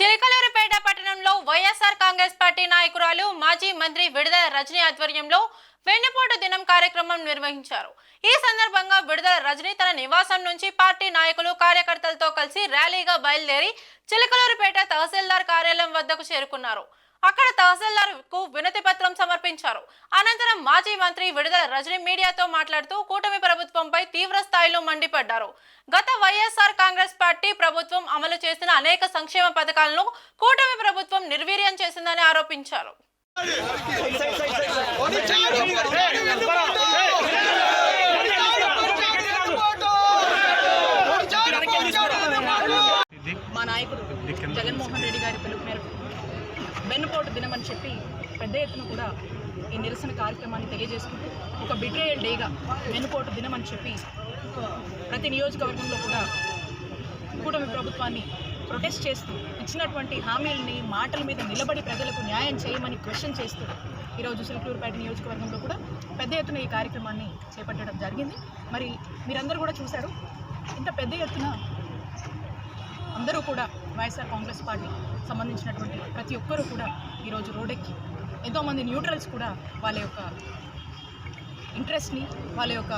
చిలకలూరిపేట పట్టణంలో వైఎస్ఆర్ కాంగ్రెస్ పార్టీ నాయకురాలు మాజీ మంత్రి విడుదల రజనీ ఆధ్వర్యంలో వెన్నుపోటు దినం కార్యక్రమం నిర్వహించారు. ఈ సందర్భంగా విడుదల రజనీ తన నివాసం నుంచి పార్టీ నాయకులు కార్యకర్తలతో కలిసి ర్యాలీగా బయలుదేరి చిలకలూరిపేట తహసీల్దార్ కార్యాలయం వద్దకు చేరుకున్నారు. అక్కడ తహసీల్దార్ కు వినతి పత్రం సమర్పించారు. అనంతరం మాజీ మంత్రి విడుదల రజనీ మీడియాతో మాట్లాడుతూ కూటమి ప్రభుత్వంపై తీవ్ర స్థాయిలో మండిపడ్డారు. గత వైఎస్ఆర్ కాంగ్రెస్ పార్టీ ప్రభుత్వం అమలు చేసిన అనేక సంక్షేమ పథకాలను కూటమి ప్రభుత్వం నిర్వీర్యం చేసిందని ఆరోపించారు. మా నాయకుడు జగన్మోహన్ రెడ్డి గారి పిలుపు మేరకు వెన్నుపోటు దినం అని చెప్పి పెద్ద ఎత్తున కూడా ఈ నిరసన కార్యక్రమాన్ని తెలియజేసుకుంటూ ఒక బిట్రేయల్ డేగా వెన్నుపోటు దినం అని చెప్పి ప్రతి నియోజకవర్గంలో కూడా కూటమి ప్రభుత్వాన్ని ప్రొటెస్ట్ చేస్తూ ఇచ్చినటువంటి హామీలని మాటల మీద నిలబడి ప్రజలకు న్యాయం చేయమని క్వశ్చన్ చేస్తూ ఈరోజు చిలకలూరిపేట నియోజకవర్గంలో కూడా పెద్ద ఎత్తున ఈ కార్యక్రమాన్ని చేపట్టడం జరిగింది. మరి మీరందరూ కూడా చూశారు, ఇంత పెద్ద ఎత్తున అందరూ కూడా వైఎస్ఆర్ కాంగ్రెస్ పార్టీ సంబంధించినటువంటి ప్రతి ఒక్కరూ కూడా ఈరోజు రోడ్డెక్కి ఎంతోమంది న్యూట్రల్స్ కూడా వాళ్ళ యొక్క ఇంట్రెస్ట్ని, వాళ్ళ యొక్క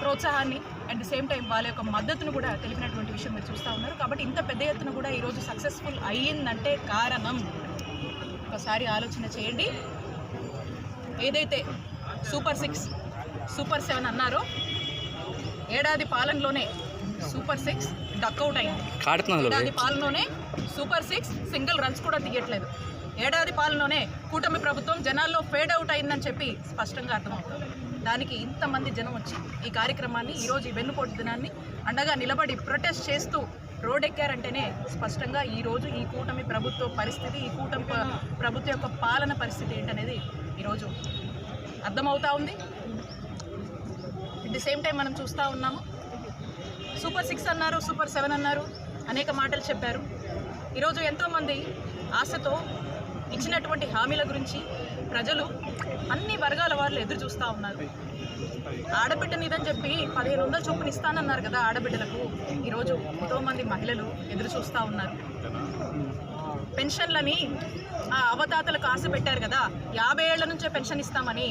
ప్రోత్సాహాన్ని అట్ ది సేమ్ టైం వాళ్ళ యొక్క మద్దతును కూడా తెలిపినటువంటి విషయం మీరు చూస్తూ ఉన్నారు. కాబట్టి ఇంత పెద్ద ఎత్తున కూడా ఈరోజు సక్సెస్ఫుల్ అయ్యిందంటే కారణం ఒకసారి ఆలోచన చేయండి. ఏదైతే సూపర్ 6, సూపర్ 7 అన్నారో ఏడాది పాలనలోనే సూపర్ 6 డక్అవుట్ అయింది. ఏడాది పాలనలోనే సూపర్ 6 సింగిల్ రన్స్ కూడా తీయట్లేదు. ఏడాది పాలనలోనే కూటమి ప్రభుత్వం జనాల్లో ఫేడ్ అవుట్ అయిందని చెప్పి స్పష్టంగా అర్థమవుతుంది. దానికి ఇంతమంది జనం వచ్చి ఈ కార్యక్రమాన్ని ఈరోజు ఈ వెన్నుపోటు దినాన్ని అండగా నిలబడి ప్రొటెస్ట్ చేస్తూ రోడ్డెక్కారంటేనే స్పష్టంగా ఈరోజు ఈ కూటమి ప్రభుత్వ పరిస్థితి, ఈ కూటమి ప్రభుత్వం యొక్క పాలన పరిస్థితి ఏంటనేది ఈరోజు అర్థమవుతూ ఉంది. అట్ ది సేమ్ టైం మనం చూస్తూ ఉన్నాము, సూపర్ 6 అన్నారు, సూపర్ 7 అన్నారు, అనేక మాటలు చెప్పారు. ఈరోజు ఎంతోమంది ఆశతో ఇచ్చినటువంటి హామీల గురించి ప్రజలు అన్ని వర్గాల వాళ్ళు ఎదురు చూస్తూ ఉన్నారు. ఆడబిడ్డనిదని చెప్పి 1500 చొప్పున ఇస్తానన్నారు కదా ఆడబిడ్డలకు. ఈరోజు ఎంతోమంది మహిళలు ఎదురు చూస్తూ ఉన్నారు. పెన్షన్లని ఆ అవతాతలకు ఆశ పెట్టారు కదా, 50 ఏళ్ల నుంచే పెన్షన్ ఇస్తామని.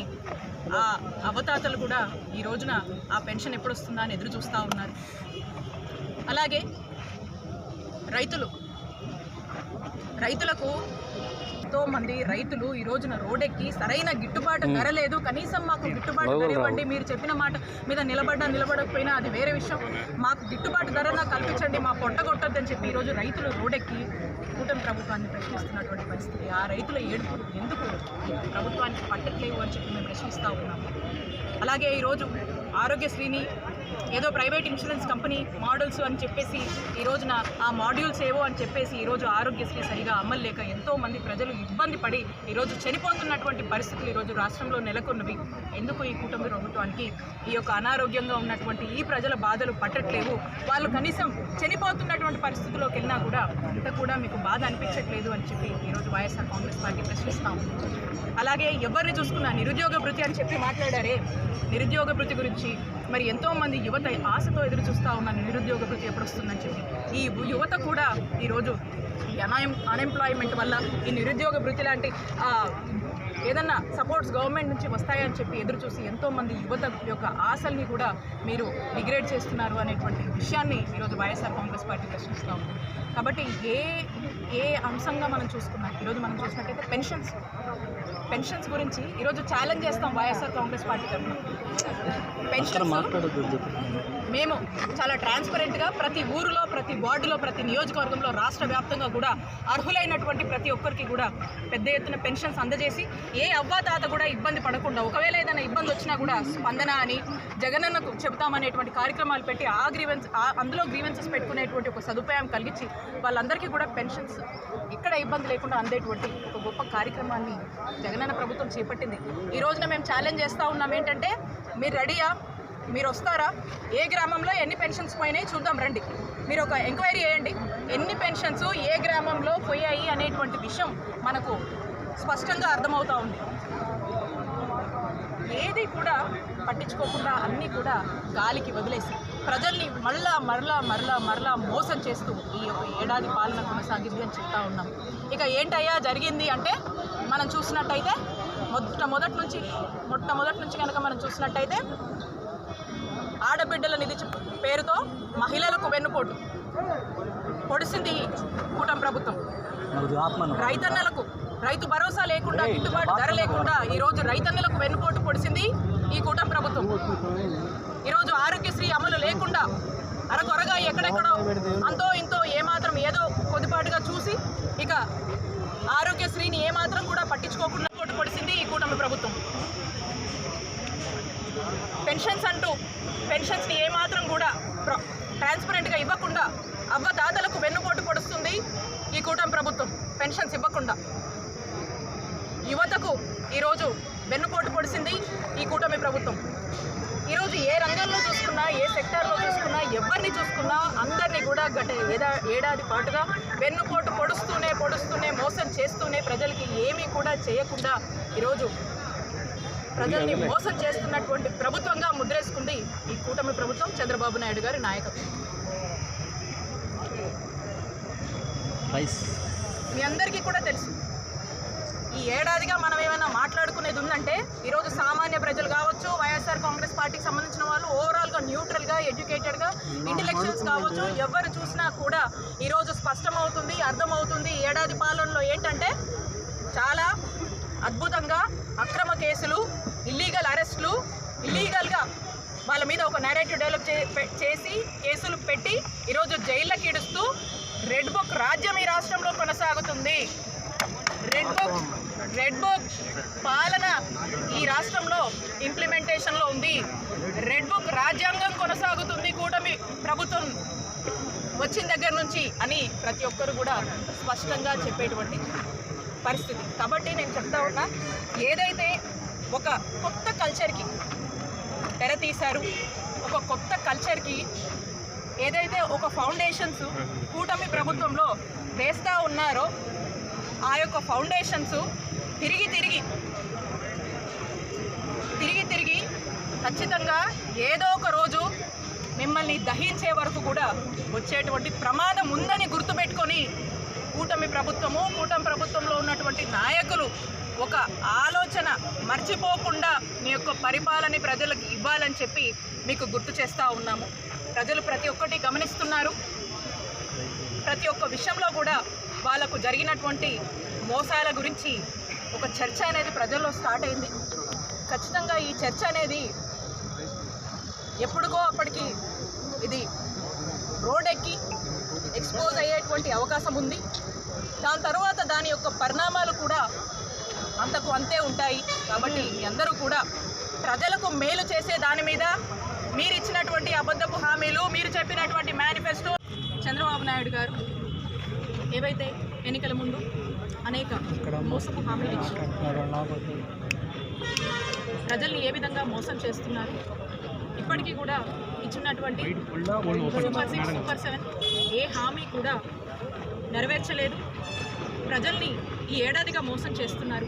ఆ అవతాతలు కూడా ఈ రోజున ఆ పెన్షన్ ఎప్పుడు వస్తుందా అని ఎదురు చూస్తూ ఉన్నారు. అలాగే రైతులకు ఎంతోమంది రైతులు ఈ రోజున రోడ్డెక్కి సరైన గిట్టుబాటు ధర లేదు, కనీసం మాకు గిట్టుబాటు ధర ఇవ్వండి, మీరు చెప్పిన మాట మీద నిలబడకపోయినా అది వేరే విషయం, మాకు గిట్టుబాటు ధర నాకు కల్పించండి, మా పొట్ట కొట్టొద్దని చెప్పి ఈరోజు రైతులు రోడ్డెక్కి కూటమి ప్రభుత్వాన్ని ప్రశ్నిస్తున్నటువంటి పరిస్థితి. ఆ రైతుల ఏడుపులు ఎందుకు ప్రభుత్వానికి పట్టట్లేవు అని చెప్పి మేము ప్రశ్నిస్తూ ఉన్నాము. అలాగే ఈరోజు ఆరోగ్యశ్రీని ఏదో ప్రైవేట్ ఇన్సూరెన్స్ కంపెనీ మోడల్స్ అని చెప్పేసి ఈ రోజున ఆ మాడ్యూల్స్ ఏవో అని చెప్పేసి ఈరోజు ఆరోగ్యశ్రీ సరిగా అమలు లేక ఎంతోమంది ప్రజలు ఇబ్బంది పడి ఈరోజు చనిపోతున్నటువంటి పరిస్థితులు ఈరోజు రాష్ట్రంలో నెలకొన్నవి. ఎందుకు ఈ కూటమి ప్రభుత్వానికి ఈ యొక్క అనారోగ్యంగా ఉన్నటువంటి ఈ ప్రజల బాధలు పట్టట్లేవు? వాళ్ళు కనీసం చనిపోతున్నటువంటి పరిస్థితుల్లోకి వెళ్ళినా కూడా ఇంత కూడా మీకు బాధ అనిపించట్లేదు అని చెప్పి ఈరోజు వైఎస్ఆర్ కాంగ్రెస్ పార్టీ ప్రశ్నిస్తాము. అలాగే ఎవరిని చూసుకున్నా నిరుద్యోగ భృతి అని చెప్పి మాట్లాడారే, నిరుద్యోగ భృతి గురించి మరి ఎంతోమంది యువత ఆశతో ఎదురు చూస్తూ ఉన్నారు నిరుద్యోగ భృతి ఎప్పుడు వస్తుందని చెప్పి. ఈ యువత కూడా ఈరోజు అన్ఎంప్లాయ్మెంట్ వల్ల ఈ నిరుద్యోగ భృతి లాంటి ఏదన్నా సపోర్ట్స్ గవర్నమెంట్ నుంచి వస్తాయని చెప్పి ఎదురు చూసి ఎంతోమంది యువత యొక్క ఆశల్ని కూడా మీరు డిగ్రేడ్ చేస్తున్నారు అనేటువంటి విషయాన్ని ఈరోజు వైఎస్ఆర్ కాంగ్రెస్ పార్టీ ప్రశ్నిస్తూ ఉంది. కాబట్టి ఏ అంశంగా మనం చూసుకున్నాం, ఈరోజు మనం చూసినట్టయితే పెన్షన్స్ గురించి ఈరోజు ఛాలెంజ్ చేస్తాం వైఎస్ఆర్ కాంగ్రెస్ పార్టీ తరఫున. మేము చాలా ట్రాన్స్పరెంట్గా ప్రతి ఊరిలో, ప్రతి వార్డులో, ప్రతి నియోజకవర్గంలో, రాష్ట్ర వ్యాప్తంగా కూడా అర్హులైనటువంటి ప్రతి ఒక్కరికి కూడా పెద్ద ఎత్తున పెన్షన్స్ అందజేసి ఏ అవ్వాతాత కూడా ఇబ్బంది పడకుండా, ఒకవేళ ఏదైనా ఇబ్బంది వచ్చినా కూడా స్పందన అని జగనన్నకు చెబుతామనేటువంటి కార్యక్రమాలు పెట్టి అందులో గ్రీవెన్సెస్ పెట్టుకునేటువంటి ఒక సదుపాయం కలిగించి వాళ్ళందరికీ కూడా పెన్షన్స్ ఇక్కడ ఇబ్బంది లేకుండా అందేటువంటి ఒక గొప్ప కార్యక్రమాన్ని జగనన్న ప్రభుత్వం చేపట్టింది. ఈ రోజున మేము ఛాలెంజ్ చేస్తూ ఉన్నాం ఏంటంటే, మీరు రెడీయా? మీరు వస్తారా? ఏ గ్రామంలో ఎన్ని పెన్షన్స్ పోయినాయి చూద్దాం రండి. మీరు ఒక ఎంక్వైరీ చేయండి, ఎన్ని పెన్షన్స్ ఏ గ్రామంలో పోయాయి అనేటువంటి విషయం మనకు స్పష్టంగా అర్థమవుతూ ఉంది. ఏది కూడా పట్టించుకోకుండా అన్నీ కూడా గాలికి వదిలేసి ప్రజల్ని మరలా మోసం చేస్తూ ఈ యొక్క ఏడాది పాలన కొనసాగింది అని చెప్తా ఉన్నాం. ఇక ఏంటయ్యా జరిగింది అంటే మనం చూసినట్టయితే మొట్టమొదటి నుంచి కనుక మనం చూసినట్టయితే ఆడబిడ్డల నిధి పేరుతో మహిళలకు వెన్నుపోటు పొడిసింది కూటమి ప్రభుత్వం. రైతన్నలకు రైతు భరోసా లేకుండా, గిట్టుబాటు ధర లేకుండా ఈరోజు రైతన్నలకు వెన్నుపోటు పొడిసింది ఈ కూటమి ప్రభుత్వం. ఈరోజు ఆరోగ్యశ్రీ అమలు లేకుండా అరకొరగా ఎక్కడెక్కడో అంతో ఇంతో ఏమాత్రం ఏదో కొద్దిపాటుగా చూసి ఇక ఆరోగ్యశ్రీని ఏమాత్రం కూడా పట్టించుకోకుండా పోటు పొడిసింది ఈ కూటమి ప్రభుత్వం. పెన్షన్స్ని ఏమాత్రం కూడా ట్రాన్స్పరెంట్గా ఇవ్వకుండా అవ్వదాతలకు వెన్నుపోటు పొడుస్తుంది ఈ కూటమి ప్రభుత్వం. పెన్షన్స్ ఇవ్వకుండా యువతకు ఈరోజు వెన్నుపోటు పొడిసింది ఈ కూటమి ప్రభుత్వం. ఈరోజు ఏ రంగంలో చూసుకున్నా, ఏ సెక్టార్లో చూసుకున్నా, ఎవరిని చూసుకున్నా అందరినీ కూడా గత ఏడాది పాటుగా వెన్నుపోటు పొడుస్తూనే మోసం చేస్తూనే ప్రజలకి ఏమీ కూడా చేయకుండా ఈరోజు ప్రజల్ని మోసం చేస్తున్నటువంటి ప్రభుత్వంగా ముద్రేసుకుంది ఈ కూటమి ప్రభుత్వం, చంద్రబాబు నాయుడు గారి నాయకత్వం. మీ అందరికీ కూడా తెలుసు, ఈ ఏడాదిగా మనం ఏమైనా మాట్లాడుకునేది ఉందంటే ఈరోజు సామాన్య ప్రజలు కావచ్చు, వైఎస్ఆర్ కాంగ్రెస్ పార్టీకి సంబంధించిన వాళ్ళు ఓవరాల్గా న్యూట్రల్గా, ఎడ్యుకేటెడ్గా, ఇంటెలెక్చువల్స్ కావచ్చు, ఎవరు చూసినా కూడా ఈరోజు స్పష్టమవుతుంది, అర్థమవుతుంది. ఏడాది పాలనలో ఏంటంటే చాలా అద్భుతంగా అక్రమ కేసులు, ఇల్లీగల్ అరెస్టులు, ఇల్లీగల్గా వాళ్ళ మీద ఒక నేరేటివ్ డెవలప్ చేసి కేసులు పెట్టి ఈరోజు జైళ్ళకి ఈడుస్తూ రెడ్ బుక్ రాజ్యం ఈ రాష్ట్రంలో కొనసాగుతుంది. రెడ్ బుక్ పాలన ఈ రాష్ట్రంలో ఇంప్లిమెంటేషన్లో ఉంది. రెడ్ బుక్ రాజ్యాంగం కొనసాగుతుంది కూటమి ప్రభుత్వం వచ్చిన దగ్గర నుంచి అని ప్రతి ఒక్కరు కూడా స్పష్టంగా చెప్పేటువంటి పరిస్థితి. కాబట్టి నేను చెప్తా ఉన్నా, ఏదైతే ఒక కొత్త కల్చర్కి తెర తీశారు, ఒక కొత్త కల్చర్కి ఏదైతే ఒక ఫౌండేషన్స్ కూటమి ప్రభుత్వంలో వేస్తూ ఉన్నారో ఆ యొక్క ఫౌండేషన్స్ తిరిగి ఖచ్చితంగా ఏదో ఒక రోజు మిమ్మల్ని దహించే వరకు కూడా వచ్చేటువంటి ప్రమాదం ఉందని గుర్తుపెట్టుకొని కూటమి ప్రభుత్వంలో ఉన్నటువంటి నాయకులు ఒక ఆలోచన మర్చిపోకుండా మీ యొక్క పరిపాలన ప్రజలకు ఇవ్వాలని చెప్పి మీకు గుర్తు చేస్తూ ఉన్నాము. ప్రజలు ప్రతి ఒక్కటి గమనిస్తున్నారు. ప్రతి ఒక్క విషయంలో కూడా వాళ్ళకు జరిగినటువంటి మోసాల గురించి ఒక చర్చ అనేది ప్రజల్లో స్టార్ట్ అయింది. ఖచ్చితంగా ఈ చర్చ అనేది ఎప్పుడుగో అప్పటికి ఇది రోడ్డెక్కి ఎక్స్పోజ్ అయ్యేటువంటి అవకాశం ఉంది. దాని తర్వాత దాని యొక్క పరిణామాలు కూడా అంతకు అంతే ఉంటాయి. కాబట్టి అందరూ కూడా ప్రజలకు మేలు చేసే దాని మీద మీరు ఇచ్చినటువంటి అబద్ధపు హామీలు, మీరు చెప్పినటువంటి మేనిఫెస్టో, చంద్రబాబు నాయుడు గారు ఏవైతే ఎన్నికల ముందు అనేక మోసపు హామీలు ఇచ్చి ప్రజల్ని ఏ విధంగా మోసం చేస్తున్నారు, ఇప్పటికీ కూడా ఇచ్చినటువంటి సూపర్ 6, సూపర్ 7 ఏ హామీ కూడా నెరవేర్చలేదు. ప్రజల్ని ఈ ఏడాదిగా మోసం చేస్తున్నారు.